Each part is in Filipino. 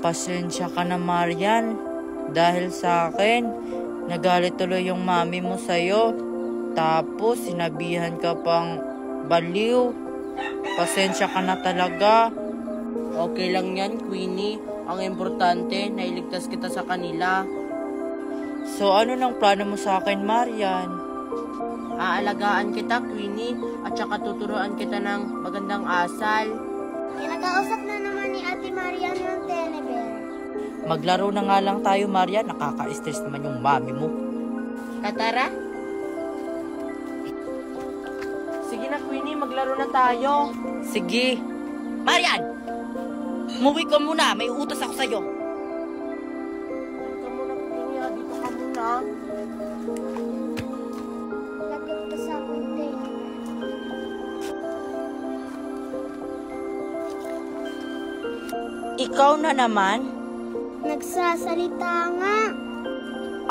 Pasensya ka na, Marian. Dahil sa akin, nagalit tuloy yung mami mo sa'yo. Tapos, sinabihan ka pang baliw. Pasensya ka na talaga. Okay lang yan, Queenie. Ang importante, nailigtas kita sa kanila. So, ano nang plano mo sa akin, Marian? Aalagaan kita, Queenie. At saka tuturuan kita ng magandang asal. Kinakausap na naman ni Ate Marian yung Teneber. Maglaro na nga lang tayo, Marian. Nakaka-stress naman yung mami mo. Katara? Sige na, Queenie. Maglaro na tayo. Sige. Marian! Umuwi ka muna. May utos ako sa'yo. Dito ka muna, Queenie. Dito ka muna. Lagot ka sa akin, Teneber. Ikaw na naman? Nagsasalita nga.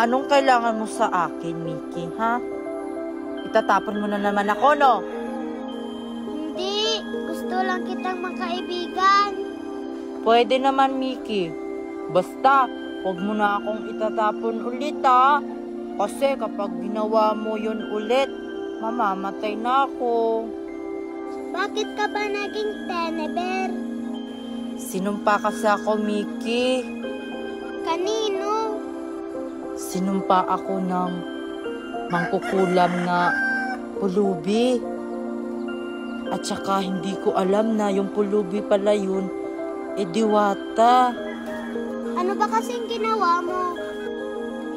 Anong kailangan mo sa akin, Mickey, ha? Itatapon mo na naman ako, no? Hindi. Gusto lang kitang makaibigan. Pwede naman, Mickey. Basta, huwag mo na akong itatapon ulit, ha? Kasi kapag ginawa mo yun ulit, mamamatay na ako. Bakit ka ba naging Teneber? Sinumpa kasi ako, Mickey. Kanino? Sinumpa ako ng mangkukulam na pulubi. At saka hindi ko alam na yung pulubi pala yun, diwata. Ano ba kasing ginawa mo?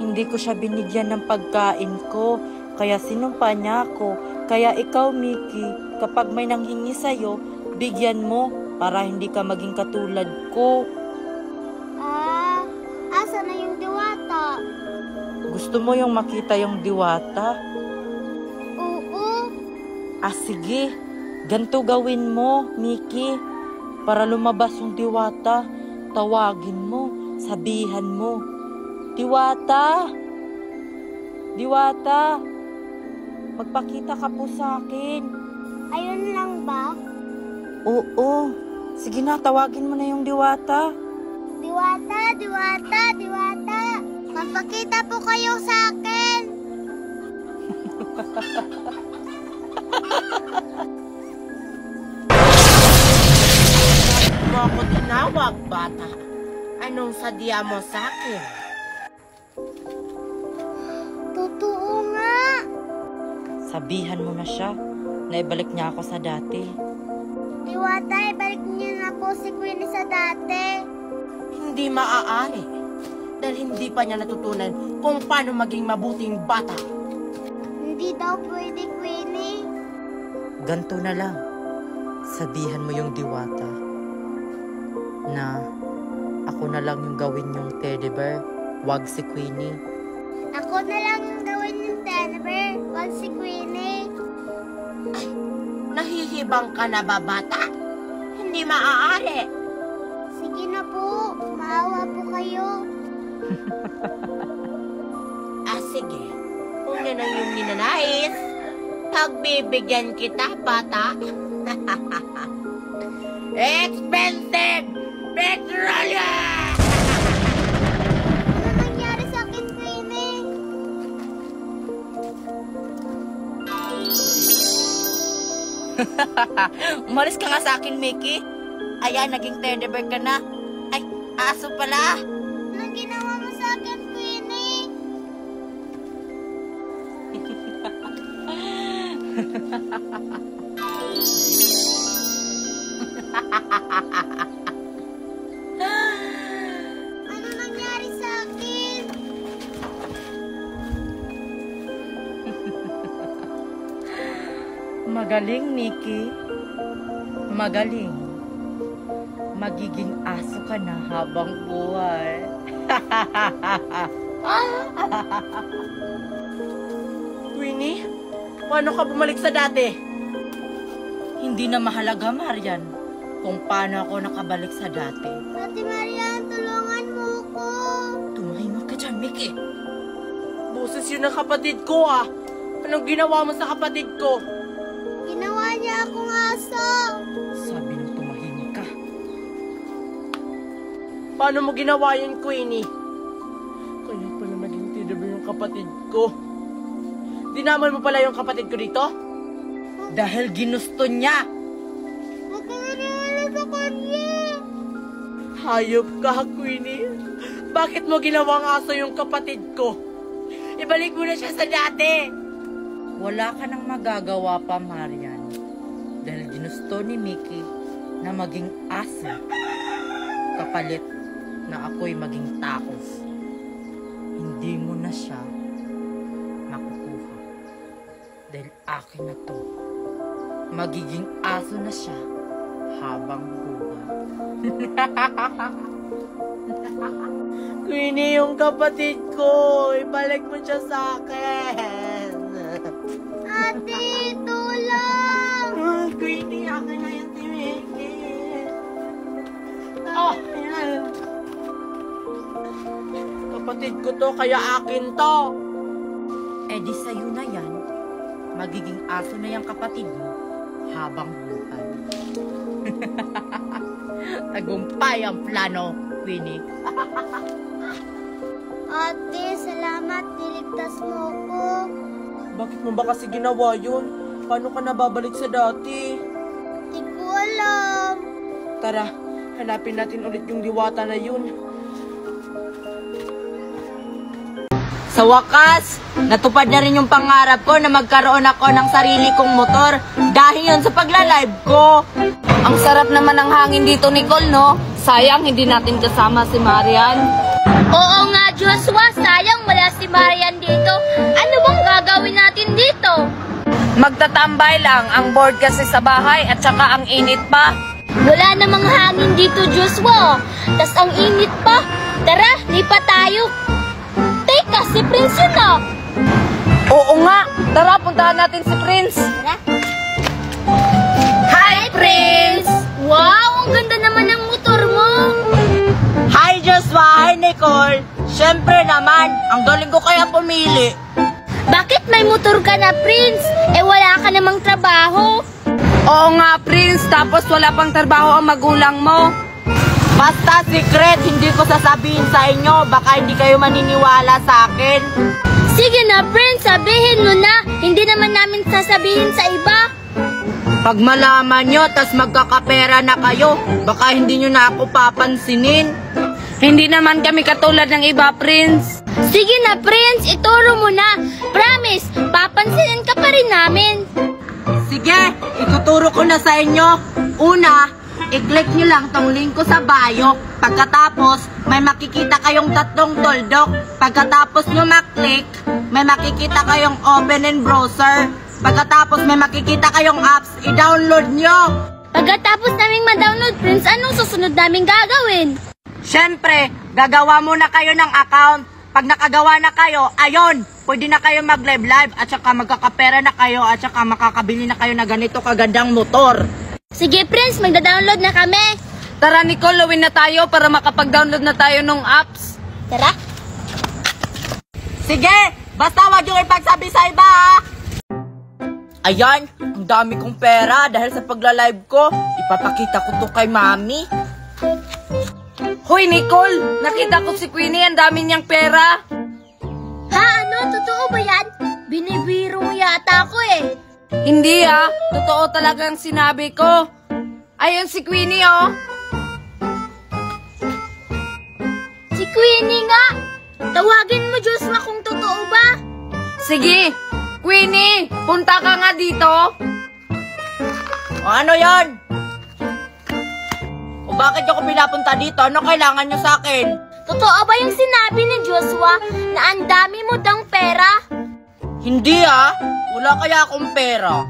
Hindi ko siya binigyan ng pagkain ko, kaya sinumpa niya ako. Kaya ikaw, Mickey, kapag may nanghingi sa'yo, bigyan mo para hindi ka maging katulad ko. Asa na yung diwata? Gusto mo yung makita yung diwata? Oo. Sige. Ganito gawin mo, Mickey. Para lumabas yung diwata, tawagin mo, sabihan mo, Diwata! Diwata! Magpakita ka po sa akin. Ayun lang ba? Oo. Sige na, tawagin mo na yung diwata. Diwata, diwata, diwata. Magpakita po kayo sa akin. Mo ako tinawag, bata. Anong sadya mo sa akin? Totoo nga. Sabihan mo na siya na ibalik niya ako sa dati. Diwata, ibalik niyo na po si Queenie sa dati. Hindi maaari. Dahil hindi pa niya natutunan kung paano maging mabuting bata. Hindi daw pwede, Queenie. Ganto na lang. Sabihan mo yung diwata na ako na lang yung gawin yung teddy bear, wag si Queenie. Ako na lang yung gawin yung Teneber, wag si Queenie. Ay, nahihibang ka na ba, bata? Hindi maaari. Sige na po, maawa po kayo. Sige. Kung yan ang yung ninanais, pagbibigyan kita, bata. Expensive petroleum! Ano nangyari sa akin, Queenie? Umalis ka nga sa akin, Mickey. Ayan, naging teddy bear ka na. Ay, aso pala. Anong ginawa mo sa akin, Queenie? Ano nangyari sa akin? Magaling, Mickey. Magaling. Magiging aso ka na habang buhay. Queenie, paano ka bumalik sa dati? Hindi na mahalaga, Marian, kung paano ako nakabalik sa dati. Ate Marian, tulungan mo ko. Tumahimik ka dyan, Mickey. Boses yun ng kapatid ko, ah. Anong ginawa mo sa kapatid ko? Ginawa niya akong aso. Sabi nang tumahimik ka. Paano mo ginawa yun, Queenie? Kaya pala naging tinabi yung kapatid ko. Dinaman mo pala yung kapatid ko dito? Dahil ginusto niya. Huwag ka maniwala sa kanya. Hayop ka, Queenie. Bakit mo ginawang aso yung kapatid ko? Ibalik mo na siya sa dati. Wala ka nang magagawa pa, Marian. Dahil ginusto ni Mickey na maging aso. Kapalit na ako'y maging tao. Hindi mo na siya makukuha. Dahil akin na to. Magiging aso na siya habang buhay. Queenie, yung kapatid ko. Ibalik mo siya sa akin. Ate, tulong! Queenie, akin na yung timingin. Oh, ayan. Kapatid ko to, kaya akin to. Eh di sa'yo na yan. Magiging aso na yung kapatid mo habang buhay. Tagumpay ang plano, Queenie. Ate, salamat. Niligtas mo ko. Bakit mo ba kasi ginawa yun? Paano ka nababalik sa dati? Di ko alam. Tara, hanapin natin ulit yung diwata na yun. Sa wakas, natupad na rin yung pangarap ko na magkaroon ako ng sarili kong motor dahil yun sa pagla-live ko. Ang sarap naman ng hangin dito, Nicole, no? Sayang, hindi natin kasama si Marian. Oo nga, Joshua. Sayang wala si Marian dito. Ano bang gagawin natin dito? Magtatambay lang, ang board kasi sa bahay at saka ang init pa. Wala namang hangin dito, Joshua. Tas ang init pa. Tara, lipat tayo. Teka, si Prince yun ah. Oo nga, tara puntahan natin si Prince. Tara. Hi, Prince! Wow, ang ganda naman ng motor mo. Hi, Joshua! Hi, Nicole! Siyempre naman, ang galing ko kaya pumili. Bakit may motor ka na, Prince? Eh wala ka namang trabaho. Oo nga, Prince, tapos wala pang trabaho ang magulang mo. Basta secret, hindi ko sasabihin sa inyo, baka hindi kayo maniniwala sa akin. Sige na, Prince, sabihin mo na. Hindi naman namin sasabihin sa iba. Pag malaman nyo, tas magkakapera na kayo, baka hindi nyo na ako papansinin. Hindi naman kami katulad ng iba, Prince. Sige na, Prince, ituro mo na. Promise, papansinin ka pa rin namin. Sige, ituturo ko na sa inyo. Una, i-click nyo lang tong link ko sa bio. Pagkatapos, may makikita kayong 3 tuldok. Pagkatapos nyo maklik, may makikita kayong open in browser. Pagkatapos may makikita kayong apps, i-download nyo. Pagkatapos naming ma-download, Prince, anong susunod naming gagawin? Siyempre, gagawa muna kayo ng account. Pag nakagawa na kayo, ayun, pwede na kayo mag-live at saka magkakapera na kayo at saka makakabili na kayo na ganito kagandang motor. Sige, Prince, magda-download na kami. Tara, Nicole, lawin na tayo para makapag-download na tayo ng apps. Tara. Sige, basta wag yung ipagsabi sa iba, ha? Ayan, ang dami kong pera dahil sa pagla-live ko. Ipapakita ko to kay Mami. Hoy, Nicole! Nakita ko si Queenie, ang dami niyang pera. Ha, ano? Totoo ba yan? Binibiro mo yata ako eh. Hindi, ha? Totoo talagang sinabi ko. Ayun si Queenie, oh. Si Queenie nga. Tawagin mo, Joshua, kung totoo ba. Sige, Queenie, punta ka nga dito. O ano yan? O bakit ako pinapunta dito? Ano kailangan nyo sa akin? Totoo ba yung sinabi ni Joshua na ang dami mo dang pera? Hindi, ha? Wala kaya akong pera.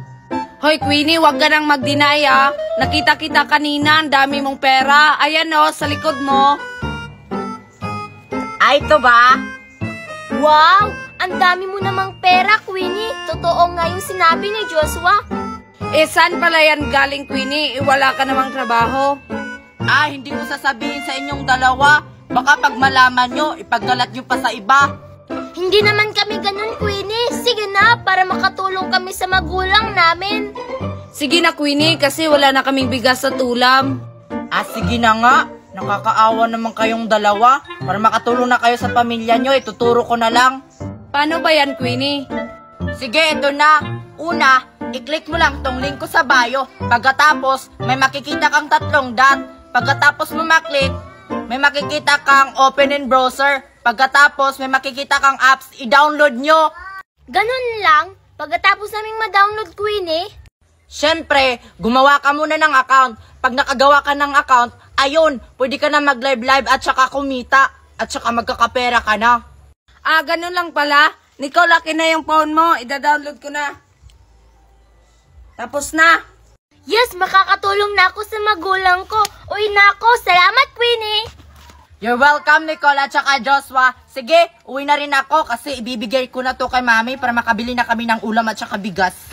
Hoy, Queenie, wag ka nang mag-deny, ha? Nakita kita kanina, ang dami mong pera. Ayan, oh, sa likod mo. Ay, ito ba? Wow! Ang dami mo namang pera, Queenie. Totoo nga yung sinabi ni Joshua. Eh, saan pala yan galing, Queenie? Wala ka namang trabaho. Ah, hindi ko sasabihin sa inyong dalawa. Baka pag malaman nyo, ipaggalat nyo pa sa iba. Hindi naman kami ganun, Queenie. Sige na, para makatulong kami sa magulang namin. Sige na, Queenie, kasi wala na kaming bigas sa tulam. Ah, sige na nga. nakakaawa naman kayong dalawa. Para makatulong na kayo sa pamilya nyo, ituturo ko na lang. Paano ba yan, Queenie? Sige, ito na. Una, i-click mo lang tong link ko sa bio. Pagkatapos, may makikita kang 3 dot. Pagkatapos mo maklik, may makikita kang open in browser. Pagkatapos, may makikita kang apps, i-download nyo. Ganun lang? Pagkatapos naming ma-download, Queenie? Siyempre, gumawa ka muna ng account. Pag nakagawa ka ng account, ayun, pwede ka na mag-live at saka kumita. At saka magkakapera ka na. Ah, ganun lang pala. Nicole, akin na yung phone mo. Ida-download ko na. Tapos na. Yes, makakatulong na ako sa magulang ko. Uy na ako. Salamat, Queenie. You're welcome, Nicole at saka Joshua. Sige, uwi na rin ako kasi ibibigay ko na to kay mami para makabili na kami ng ulam at saka bigas.